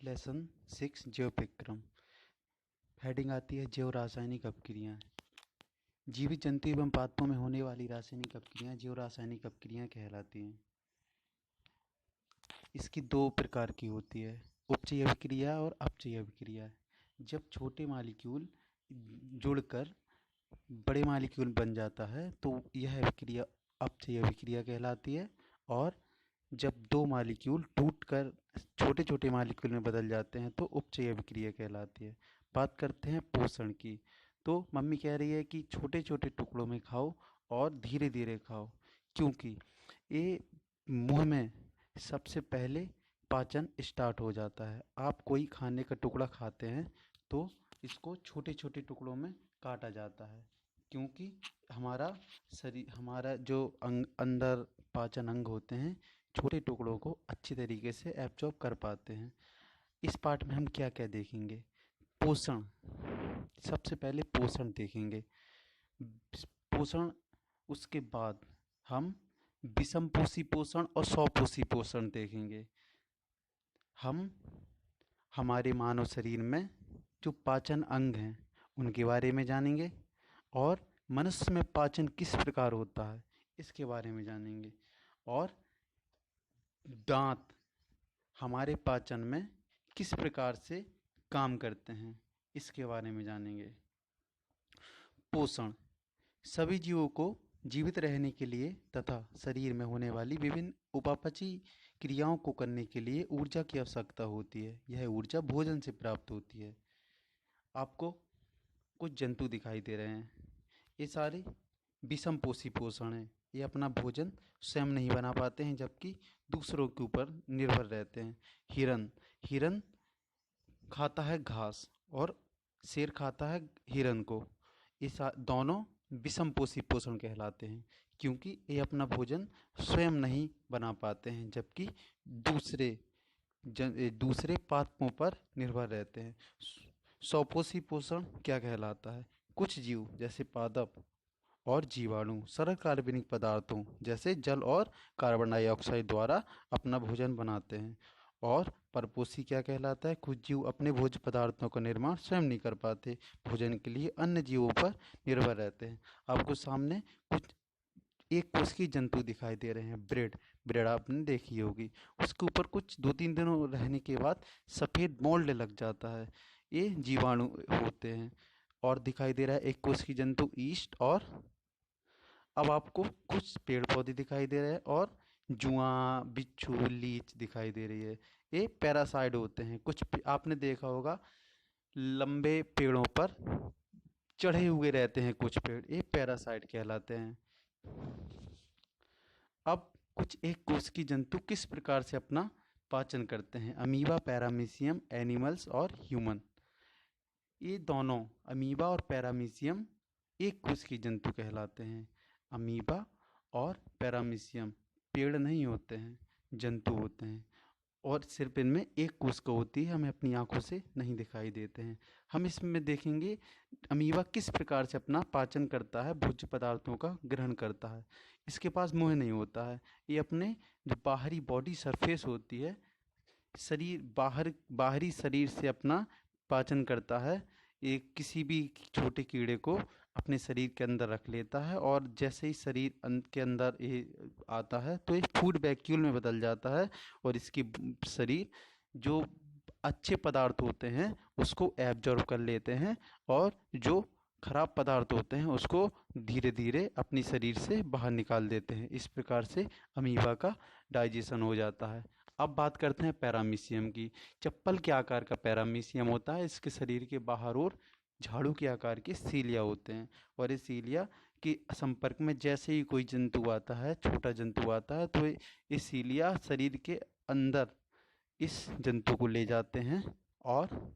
Lesson 6 जैव Vikram. Heading आती है जैव रासायनिक अपक्रियाएं। जीवित जंतु एवं पादपों में होने वाली रासायनिक अपक्रियाएं जैव रासायनिक अपक्रियाएं कहलाती हैं। इसकी दो प्रकार की होती है, उपचयी अभिक्रिया और अपचयी अभिक्रिया। जब छोटे मालिक्यूल जुड़कर बड़े मालिक्यूल बन जाता है तो यह अभिक्रिया अपचयी अभिक्रिया कहलाती है, और जब दो मालिक्यूल टूटकर छोटे छोटे मालिक्यूल में बदल जाते हैं तो उपचयी अभिक्रिया कहलाती है। बात करते हैं पोषण की। तो मम्मी कह रही है कि छोटे छोटे टुकड़ों में खाओ और धीरे धीरे खाओ, क्योंकि ये मुंह में सबसे पहले पाचन स्टार्ट हो जाता है। आप कोई खाने का टुकड़ा खाते हैं तो इसको छोटे छोटे टुकड़ों में काटा जाता है, क्योंकि हमारा जो अंदर पाचन अंग होते हैं छोटे टुकड़ों को अच्छी तरीके से एब्जॉर्ब कर पाते हैं। इस पार्ट में हम क्या क्या देखेंगे? पोषण। सबसे पहले पोषण देखेंगे। पोषण, उसके बाद हम विषम पोषी पोषण और स्वपोषी पोषण देखेंगे। हम हमारे मानव शरीर में जो पाचन अंग हैं उनके बारे में जानेंगे, और मनुष्य में पाचन किस प्रकार होता है इसके बारे में जानेंगे, और दांत हमारे पाचन में किस प्रकार से काम करते हैं इसके बारे में जानेंगे। पोषण सभी जीवों को जीवित रहने के लिए तथा शरीर में होने वाली विभिन्न उपापचयी क्रियाओं को करने के लिए ऊर्जा की आवश्यकता होती है। यह ऊर्जा भोजन से प्राप्त होती है। आपको कुछ जंतु दिखाई दे रहे हैं, ये सारे विषम पोषी पोषण हैं। ये अपना भोजन स्वयं नहीं बना पाते हैं जबकि दूसरों के ऊपर निर्भर रहते हैं। हिरन खाता है घास और शेर खाता है हिरन को। ये दोनों विषम पोषी पोषण कहलाते हैं, क्योंकि ये अपना भोजन स्वयं नहीं बना पाते हैं जबकि दूसरे पादपों पर निर्भर रहते हैं। स्वपोषी पोषण क्या कहलाता है? कुछ जीव जैसे पादप और जीवाणु सरल कार्बनिक पदार्थों जैसे जल और कार्बन डाइऑक्साइड द्वारा अपना भोजन बनाते हैं। और परपोषी क्या कहलाता है? कुछ जीव अपने भोज्य पदार्थों का निर्माण स्वयं नहीं कर पाते, भोजन के लिए अन्य जीवों पर निर्भर रहते हैं। आपको सामने कुछ एक कोशिकीय जंतु दिखाई दे रहे हैं। ब्रेड आपने देखी होगी, उसके ऊपर कुछ 2-3 दिनों रहने के बाद सफ़ेद मोल्ड लग जाता है। ये जीवाणु होते हैं। और दिखाई दे रहा है एक कोशिकीय जंतु ईस्ट। और अब आपको कुछ पेड़ पौधे दिखाई दे रहे हैं और जुआ, बिच्छू, लीच दिखाई दे रही है। ये पैरासाइट होते हैं। कुछ आपने देखा होगा लंबे पेड़ों पर चढ़े हुए रहते हैं कुछ पेड़, ये पैरासाइट कहलाते हैं। अब कुछ एक कोशिकीय जंतु किस प्रकार से अपना पाचन करते हैं? अमीबा, पैरामीशियम, एनिमल्स और ह्यूमन। ये दोनों अमीबा और पैरामीशियम एक कोशिकीय जंतु कहलाते हैं। अमीबा और पैरामीशियम पेड़ नहीं होते हैं, जंतु होते हैं, और सिर्फ इनमें एक कोशिका होती है, हमें अपनी आंखों से नहीं दिखाई देते हैं। हम इसमें देखेंगे अमीबा किस प्रकार से अपना पाचन करता है, भोज्य पदार्थों का ग्रहण करता है। इसके पास मुंह नहीं होता है, ये अपने जो बाहरी बॉडी सरफेस होती है, बाहरी शरीर से अपना पाचन करता है। ये किसी भी छोटे कीड़े को अपने शरीर के अंदर रख लेता है, और जैसे ही शरीर के अंदर ये आता है तो ये फूड वैक्यूल में बदल जाता है, और इसकी शरीर जो अच्छे पदार्थ होते हैं उसको एब्जॉर्ब कर लेते हैं, और जो खराब पदार्थ होते हैं उसको धीरे धीरे अपनी शरीर से बाहर निकाल देते हैं। इस प्रकार से अमीबा का डाइजेशन हो जाता है। अब बात करते हैं पैरामीशियम की। चप्पल के आकार का पैरामीशियम होता है। इसके शरीर के बाहर और झाड़ू के आकार के सीलिया होते हैं, और इस सीलिया के संपर्क में जैसे ही कोई जंतु आता है, छोटा जंतु आता है, तो इस सीलिया शरीर के अंदर इस जंतु को ले जाते हैं, और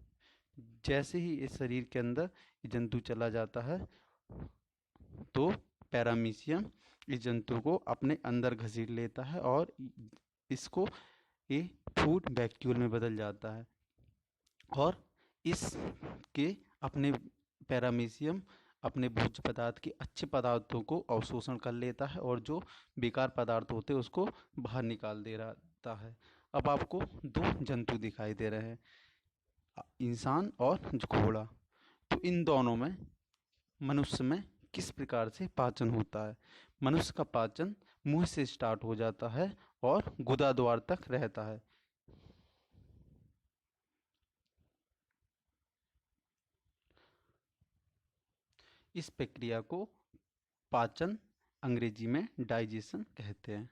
जैसे ही इस शरीर के अंदर ये जंतु चला जाता है तो पैरामीशियम इस जंतु को अपने अंदर घसीट लेता है, और इसको ये फूड वैक्यूल में बदल जाता है। और इसके अपने पैरामीशियम अपने भोज्य पदार्थ के अच्छे पदार्थों को अवशोषण कर लेता है, और जो बेकार पदार्थ होते हैं उसको बाहर निकाल दे रहता है। अब आपको दो जंतु दिखाई दे रहे हैं, इंसान और घोड़ा। तो इन दोनों में मनुष्य में किस प्रकार से पाचन होता है? मनुष्य का पाचन मुंह से स्टार्ट हो जाता है और गुदा द्वार तक रहता है। इस प्रक्रिया को पाचन, अंग्रेजी में डाइजेशन कहते हैं।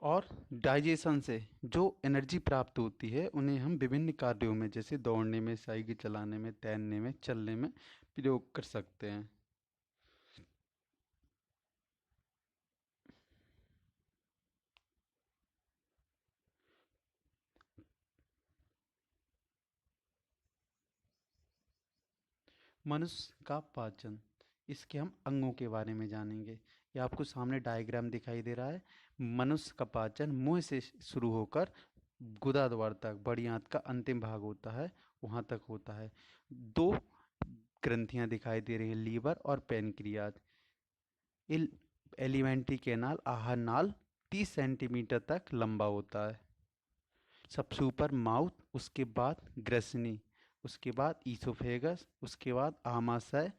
और डाइजेशन से जो एनर्जी प्राप्त होती है उन्हें हम विभिन्न कार्यों में, जैसे दौड़ने में, साइकिल चलाने में, तैरने में, चलने में प्रयोग कर सकते हैं। मनुष्य का पाचन, इसके हम अंगों के बारे में जानेंगे। ये आपको सामने डायग्राम दिखाई दे रहा है। मनुष्य का पाचन मुंह से शुरू होकर गुदा द्वार तक, बड़ी आंत का अंतिम भाग होता है, वहां तक होता है। दो ग्रंथियां दिखाई दे रही है, लीवर और पैनक्रियाज। एलिमेंट्री कैनाल, आहार नाल 30 सेंटीमीटर तक लंबा होता है। सबसे ऊपर माउथ, उसके बाद ग्रसनी, उसके बाद ईसोफेगस, उसके बाद आमाशय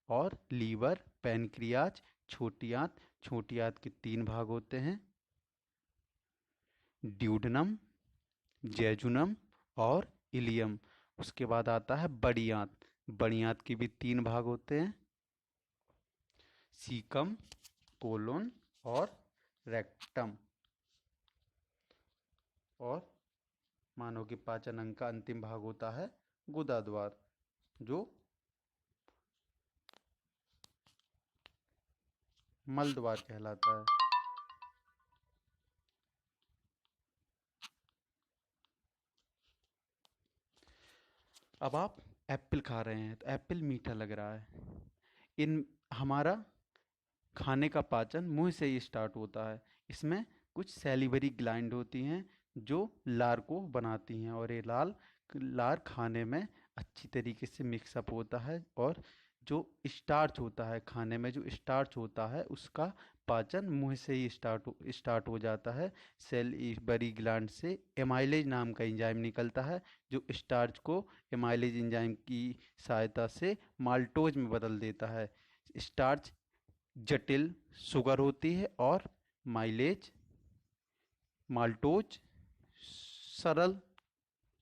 और लीवर, पैनक्रियाज, छोटी आंत। छोटी आंत के 3 भाग होते हैं, ड्यूडनम, जैजुनम और इलियम। उसके बाद आता है बड़ी आंत। बड़ी आंत के भी 3 भाग होते हैं, सीकम, कोलोन और रेक्टम। और मानव के पाचन अंग का अंतिम भाग होता है गुदा द्वार, जो मल द्वार कहलाता है। अब आप एप्पल खा रहे हैं तो एप्पल मीठा लग रहा है। इन हमारा खाने का पाचन मुंह से ही स्टार्ट होता है। इसमें कुछ सैलिवरी ग्लैंड होती हैं जो लार को बनाती हैं, और ये लार खाने में अच्छी तरीके से मिक्सअप होता है। और जो स्टार्च होता है, खाने में जो स्टार्च होता है, उसका पाचन मुंह से ही स्टार्ट हो जाता है। सैलिवरी ग्लैंड से एमाइलेज नाम का एंजाइम निकलता है, जो स्टार्च को एमाइलेज एंजाइम की सहायता से माल्टोज में बदल देता है। स्टार्च जटिल शुगर होती है और माइलेज माल्टोज सरल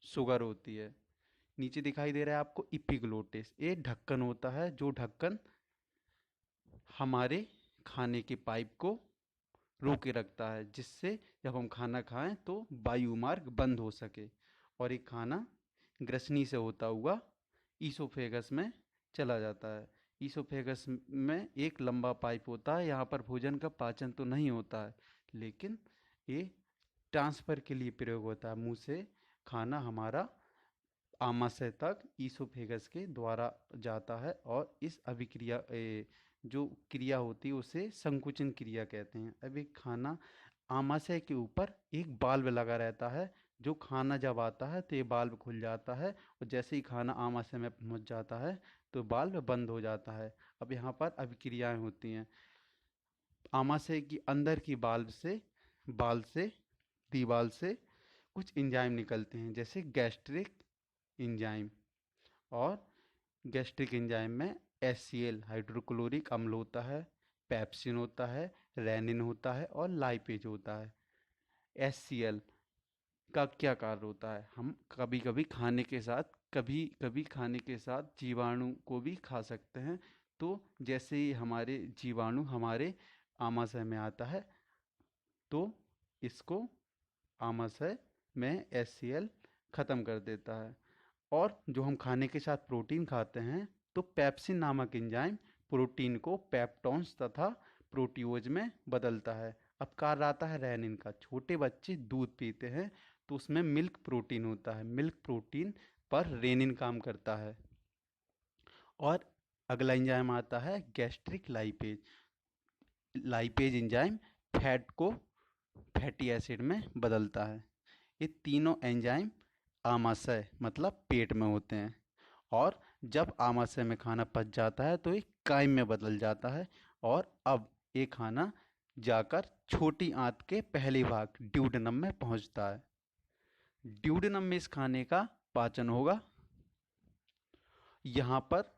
शुगर होती है। नीचे दिखाई दे रहा है आपको इपिग्लोटिस। ये ढक्कन होता है, जो ढक्कन हमारे खाने के पाइप को रोके रखता है, जिससे जब हम खाना खाएं तो वायु मार्ग बंद हो सके और ये खाना ग्रसनी से होता हुआ ईसोफेगस में चला जाता है। ईसोफेगस में एक लंबा पाइप होता है। यहाँ पर भोजन का पाचन तो नहीं होता है, लेकिन ये ट्रांसफर के लिए प्रयोग होता है। मुंह से खाना हमारा आमाशय तक ईसोफेगस के द्वारा जाता है, और इस अभिक्रिया जो क्रिया होती है उसे संकुचन क्रिया कहते हैं। अब एक खाना आमाशय के ऊपर एक बाल्ब लगा रहता है, जो खाना जब आता है तो ये बाल्ब खुल जाता है, और जैसे ही खाना आमाशय में पहुंच जाता है तो बाल्ब बंद हो जाता है। अब यहाँ पर अभिक्रियाएं होती हैं। आमाशय की अंदर की बाल से दीवार से कुछ एंजाइम निकलते हैं, जैसे गैस्ट्रिक एंजाइम। और गैस्ट्रिक एंजाइम में HCl हाइड्रोक्लोरिक अम्ल होता है, पेप्सिन होता है, रेनिन होता है और लाइपेज होता है। HCl का क्या कार्य होता है? हम कभी कभी खाने के साथ जीवाणु को भी खा सकते हैं। तो जैसे ही हमारे जीवाणु हमारे आमाशय में आता है, तो इसको आमाशय में HCl खत्म कर देता है। और जो हम खाने के साथ प्रोटीन खाते हैं, तो पेप्सिन नामक एंजाइम प्रोटीन को पेप्टोन्स तथा प्रोटियोज में बदलता है। अब कार्य आता है रेनिन का। छोटे बच्चे दूध पीते हैं तो उसमें मिल्क प्रोटीन होता है, मिल्क प्रोटीन पर रेनिन काम करता है। और अगला एंजाइम आता है gastric lipase. Lipase enzyme fat को फैटी एसिड में बदलता है। ये तीनों एंजाइम आमाशय मतलब पेट में होते हैं, और जब आमाशय में खाना पच जाता है तो ये काइम में बदल जाता है। और अब ये खाना जाकर छोटी आंत के पहले भाग ड्यूडेनम में पहुंचता है। ड्यूडेनम में इस खाने का पाचन होगा। यहाँ पर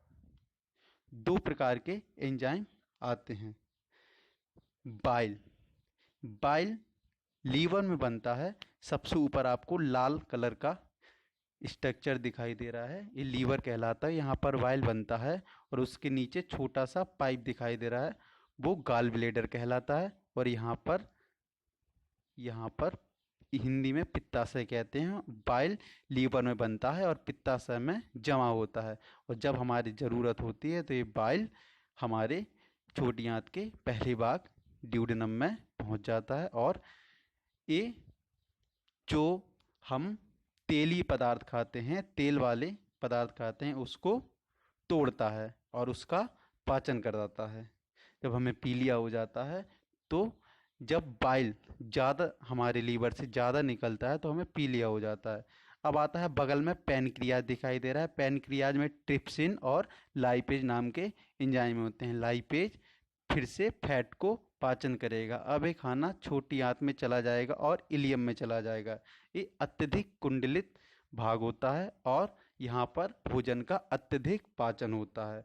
दो प्रकार के एंजाइम आते हैं। बाइल, बाइल लीवर में बनता है। सबसे ऊपर आपको लाल कलर का स्ट्रक्चर दिखाई दे रहा है, ये लीवर कहलाता है। यहाँ पर बाइल बनता है और उसके नीचे छोटा सा पाइप दिखाई दे रहा है, वो गॉल ब्लेडर कहलाता है। और यहाँ पर हिंदी में पित्ताशय कहते हैं। बाइल लीवर में बनता है और पित्ताशय में जमा होता है, और जब हमारी ज़रूरत होती है तो ये बाइल हमारे छोटी आंत के पहले भाग ड्यूडेनम में पहुंच जाता है, और ये जो हम तेली पदार्थ खाते हैं, तेल वाले पदार्थ खाते हैं, उसको तोड़ता है और उसका पाचन कराता है। जब हमें पीलिया हो जाता है तो जब बाइल ज़्यादा हमारे लीवर से ज़्यादा निकलता है तो हमें पीलिया हो जाता है। अब आता है बगल में पैनक्रियाज दिखाई दे रहा है। पैनक्रियाज में ट्रिप्सिन और लाइपेज नाम के एंजाइम होते हैं। लाइपेज फिर से फैट को पाचन करेगा। अब ये खाना छोटी आंत में चला जाएगा और इलियम में चला जाएगा। ये अत्यधिक कुंडलित भाग होता है और यहाँ पर भोजन का अत्यधिक पाचन होता है।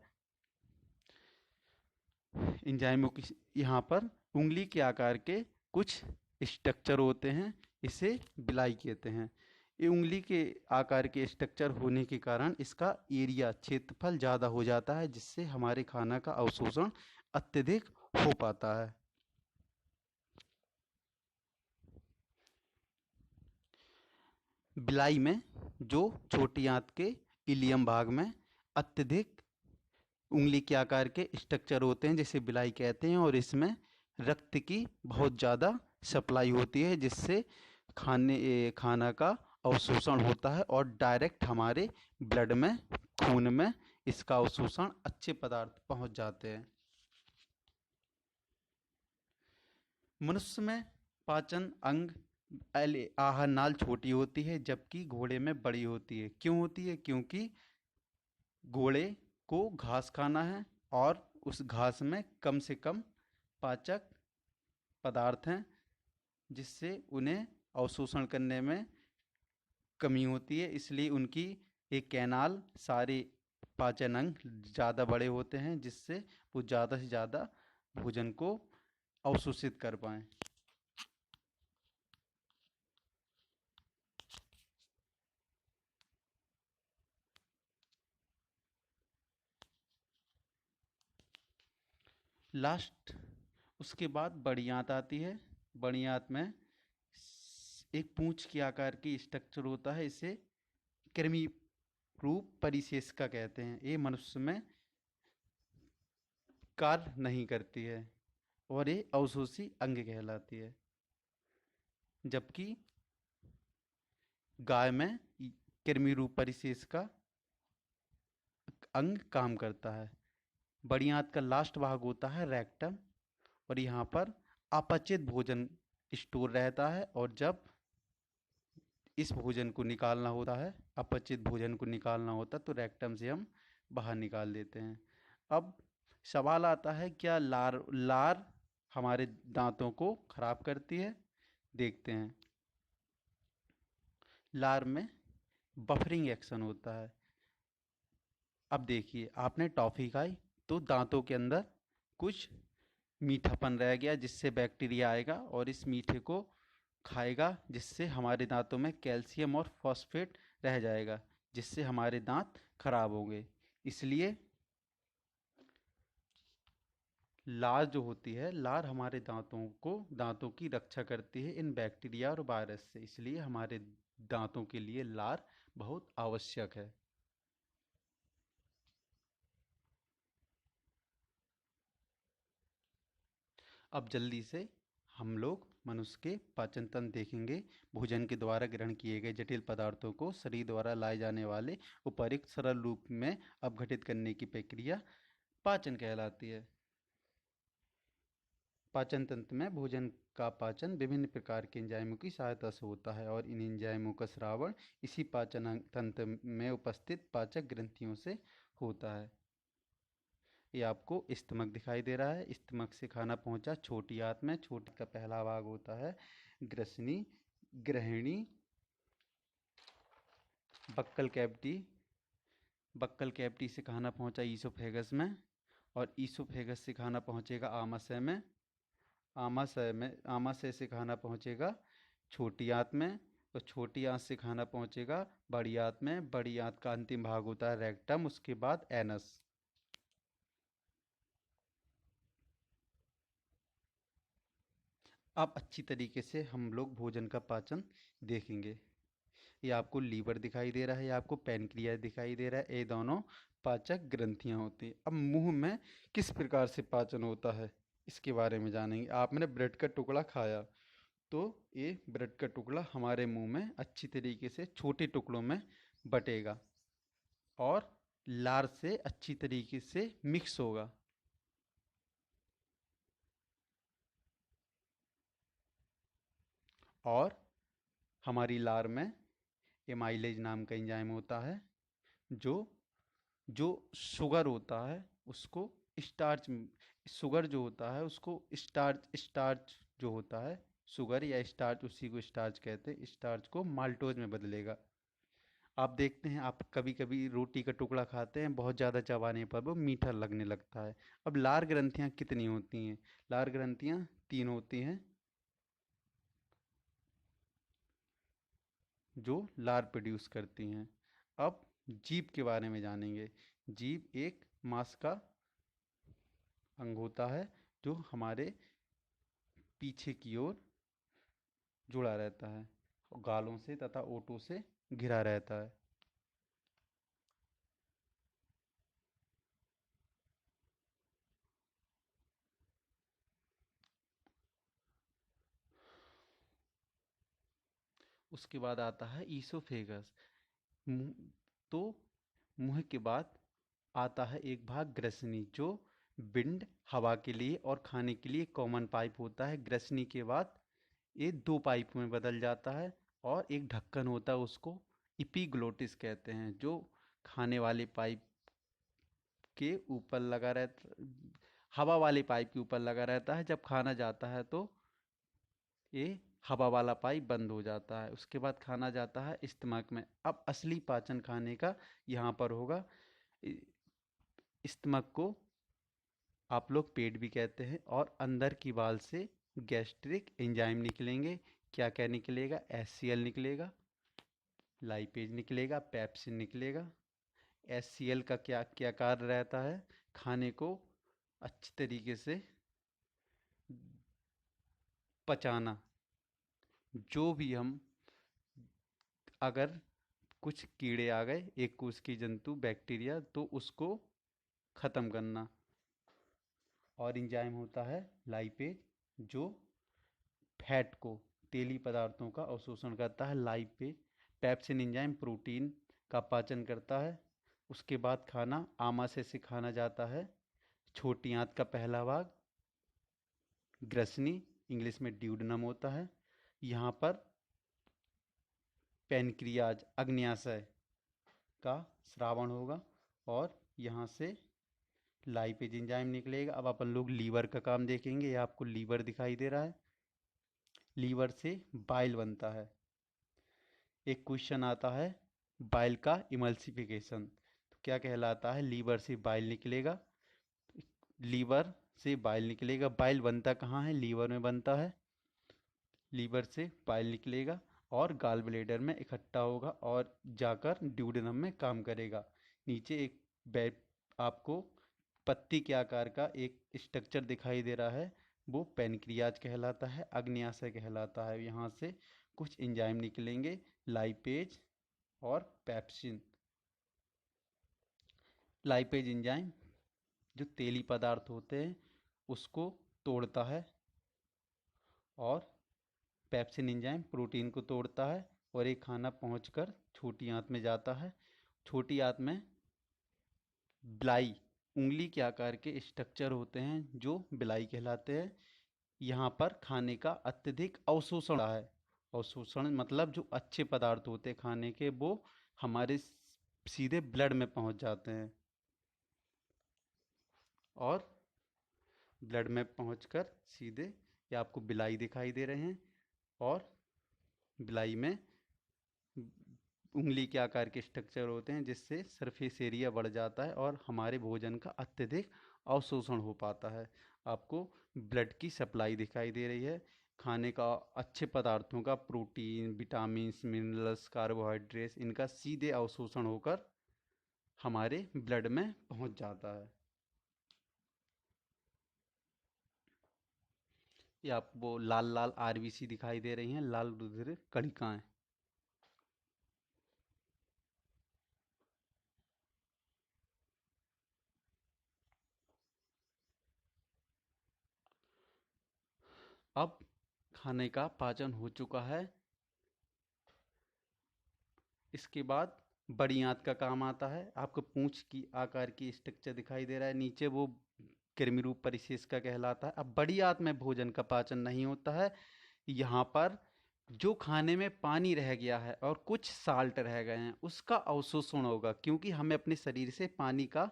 एंजाइमों की यहाँ पर उंगली के आकार के कुछ स्ट्रक्चर होते हैं, इसे बिलाई कहते हैं। ये उंगली के आकार के स्ट्रक्चर होने के कारण इसका एरिया क्षेत्रफल ज़्यादा हो जाता है, जिससे हमारे खाना का अवशोषण अत्यधिक हो पाता है। बिलाई में जो छोटी आंत के इलियम भाग में अत्यधिक उंगली के आकार के स्ट्रक्चर होते हैं, जिसे बिलाई कहते हैं, और इसमें रक्त की बहुत ज़्यादा सप्लाई होती है, जिससे खाना का अवशोषण होता है और डायरेक्ट हमारे ब्लड में, खून में इसका अवशोषण अच्छे पदार्थ पहुंच जाते हैं। मनुष्य में पाचन अंग आहार नाल छोटी होती है, जबकि घोड़े में बड़ी होती है। क्यों होती है? क्योंकि घोड़े को घास खाना है और उस घास में कम से कम पाचक पदार्थ हैं, जिससे उन्हें अवशोषण करने में कमी होती है। इसलिए उनकी एक कैनाल सारे पाचन अंग ज़्यादा बड़े होते हैं, जिससे वो ज़्यादा से ज़्यादा भोजन को अवशोषित कर पाएँ। लास्ट उसके बाद बड़ी आंत आती है। बड़ी आंत में एक पूंछ के आकार की स्ट्रक्चर होता है, इसे कृमि रूप परिशेषका कहते हैं। ये मनुष्य में कार्य नहीं करती है और ये अवशोषी अंग कहलाती है, जबकि गाय में कृमि रूप परिशेषका अंग काम करता है। बड़ी आंत का लास्ट भाग होता है रेक्टम, और यहाँ पर अपचित भोजन स्टोर रहता है, और जब इस भोजन को निकालना होता है, अपचित भोजन को निकालना होता है, तो रेक्टम से हम बाहर निकाल देते हैं। अब सवाल आता है, क्या लार हमारे दांतों को खराब करती है? देखते हैं। लार में बफरिंग एक्शन होता है। अब देखिए, आपने टॉफ़ी खाई तो दांतों के अंदर कुछ मीठापन रह गया, जिससे बैक्टीरिया आएगा और इस मीठे को खाएगा, जिससे हमारे दांतों में कैल्शियम और फॉस्फेट रह जाएगा, जिससे हमारे दांत खराब होंगे। इसलिए लार जो होती है, लार हमारे दांतों की रक्षा करती है इन बैक्टीरिया और वायरस से। इसलिए हमारे दांतों के लिए लार बहुत आवश्यक है। अब जल्दी से हम लोग मनुष्य के पाचन तंत्र देखेंगे। भोजन के द्वारा ग्रहण किए गए जटिल पदार्थों को शरीर द्वारा लाए जाने वाले उपयुक्त सरल रूप में अपघटित करने की प्रक्रिया पाचन कहलाती है। पाचन तंत्र में भोजन का पाचन विभिन्न प्रकार के एंजाइमों की सहायता से होता है, और इन एंजाइमों का स्रावण इसी पाचन तंत्र में उपस्थित पाचक ग्रंथियों से होता है। ये आपको स्टमक दिखाई दे रहा है। स्टमक से खाना पहुंचा छोटी आंत में। छोटी का पहला भाग होता है ग्रसनी, ग्रहणी, बक्कल कैविटी। बक्कल कैविटी से खाना पहुंचा ईसोफेगस में, और ईसोफेगस से खाना पहुंचेगा आमाशय में। आमाशय से खाना पहुंचेगा छोटी आंत में, और छोटी आंत से खाना पहुंचेगा बड़ी आंत में। बड़ी आंत का अंतिम भाग होता है रेक्टम, उसके बाद एनस। अब अच्छी तरीके से हम लोग भोजन का पाचन देखेंगे। ये आपको लीवर दिखाई दे रहा है, ये आपको पैनक्रियास दिखाई दे रहा है। ये दोनों पाचक ग्रंथियां होती हैं। अब मुंह में किस प्रकार से पाचन होता है इसके बारे में जानेंगे। आपने ब्रेड का टुकड़ा खाया, तो ये ब्रेड का टुकड़ा हमारे मुंह में अच्छी तरीके से छोटे टुकड़ों में बटेगा और लार से अच्छी तरीके से मिक्स होगा। और हमारी लार में एमाइलेज नाम का एंजाइम होता है, जो जो शुगर होता है उसको स्टार्च, शुगर जो होता है उसको स्टार्च, स्टार्च जो होता है शुगर या स्टार्च, उसी को स्टार्च कहते हैं, स्टार्च को माल्टोज में बदलेगा। आप देखते हैं, आप कभी कभी रोटी का टुकड़ा खाते हैं, बहुत ज़्यादा चबाने पर वो मीठा लगने लगता है। अब लार ग्रंथियाँ कितनी होती हैं? लार ग्रंथियाँ 3 होती हैं जो लार प्रोड्यूस करती हैं। अब जीभ के बारे में जानेंगे। जीभ एक मांस का अंग होता है जो हमारे पीछे की ओर जुड़ा रहता है, गालों से तथा ओंठों से घिरा रहता है। उसके बाद आता है ईसोफेगस। मुंह, तो मुंह के बाद आता है एक भाग ग्रसनी, जो विंड, हवा के लिए और खाने के लिए कॉमन पाइप होता है। ग्रसनी के बाद ये 2 पाइप में बदल जाता है, और एक ढक्कन होता है, उसको इपीग्लोटिस कहते हैं, जो खाने वाले पाइप के ऊपर लगा रहता, हवा वाले पाइप के ऊपर लगा रहता है। जब खाना जाता है तो ये हवा वाला पाइप बंद हो जाता है। उसके बाद खाना जाता है स्टमक में। अब असली पाचन खाने का यहाँ पर होगा। स्टमक को आप लोग पेट भी कहते हैं, और अंदर की वाल से गैस्ट्रिक एंजाइम निकलेंगे। क्या क्या निकलेगा? एचसीएल निकलेगा, लाइपेज निकलेगा, पेप्सिन निकलेगा। एचसीएल का क्या क्या कार्य रहता है? खाने को अच्छी तरीके से पचाना। जो भी हम, अगर कुछ कीड़े आ गए, एक कोश की जंतु, बैक्टीरिया, तो उसको ख़त्म करना। और एंजाइम होता है लाइपेज, जो फैट को, तेली पदार्थों का अवशोषण करता है। लाइपेज। पेप्सिन एंजाइम प्रोटीन का पाचन करता है। उसके बाद खाना आमाशय से खाना जाता है छोटी आंत का पहला भाग ग्रसनी, इंग्लिश में ड्यूडेनम होता है। यहाँ पर पैनक्रियाज, अग्न्याशय का श्रावण होगा, और यहाँ से लाइपेज एंजाइम निकलेगा। अब अपन लोग लीवर का काम देखेंगे। ये आपको लीवर दिखाई दे रहा है। लीवर से बाइल बनता है। एक क्वेश्चन आता है, बाइल का इमल्सिफिकेशन तो क्या कहलाता है? लीवर से बाइल निकलेगा। लीवर से बाइल निकलेगा। बाइल बनता कहाँ है? लीवर में बनता है। लीवर से बाइल निकलेगा और गाल ब्लेडर में इकट्ठा होगा और जाकर ड्यूडेनम में काम करेगा। नीचे एक आपको पत्ती के आकार का एक स्ट्रक्चर दिखाई दे रहा है, वो पैनक्रियाज कहलाता है, अग्न्याशय कहलाता है। यहाँ से कुछ एंजाइम निकलेंगे, लाइपेज और पेप्सिन। लाइपेज एंजाइम जो तेली पदार्थ होते हैं उसको तोड़ता है, और पेप्सिन एंजाइम प्रोटीन को तोड़ता है, और एक खाना पहुंचकर छोटी आंत में जाता है। छोटी आंत में बिलाई, उंगली के आकार के स्ट्रक्चर होते हैं जो बिलाई कहलाते हैं। यहाँ पर खाने का अत्यधिक अवशोषण है। अवशोषण मतलब जो अच्छे पदार्थ होते हैं खाने के, वो हमारे सीधे ब्लड में पहुंच जाते हैं। और ब्लड में पहुंचकर सीधे ये आपको बिलाई दिखाई दे रहे हैं, और बिलाई में उंगली के आकार के स्ट्रक्चर होते हैं, जिससे सरफेस एरिया बढ़ जाता है और हमारे भोजन का अत्यधिक अवशोषण हो पाता है। आपको ब्लड की सप्लाई दिखाई दे रही है। खाने का अच्छे पदार्थों का, प्रोटीन, विटामिन्स, मिनरल्स, कार्बोहाइड्रेट्स, इनका सीधे अवशोषण होकर हमारे ब्लड में पहुंच जाता है। ये आपको लाल लाल आरबीसी दिखाई दे रही हैं, लाल रुधिर कणिकाएं। अब खाने का पाचन हो चुका है। इसके बाद बड़ी आंत का काम आता है। आपको पूंछ की आकार की स्ट्रक्चर दिखाई दे रहा है, नीचे वो कृमि रूप परिशेष का कहलाता है। अब बड़ी आंत में भोजन का पाचन नहीं होता है। यहाँ पर जो खाने में पानी रह गया है और कुछ साल्ट रह गए हैं, उसका अवशोषण होगा, क्योंकि हमें अपने शरीर से पानी का,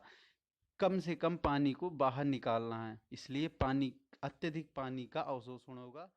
कम से कम पानी को बाहर निकालना है, इसलिए पानी, अत्यधिक पानी का अवशोषण होगा।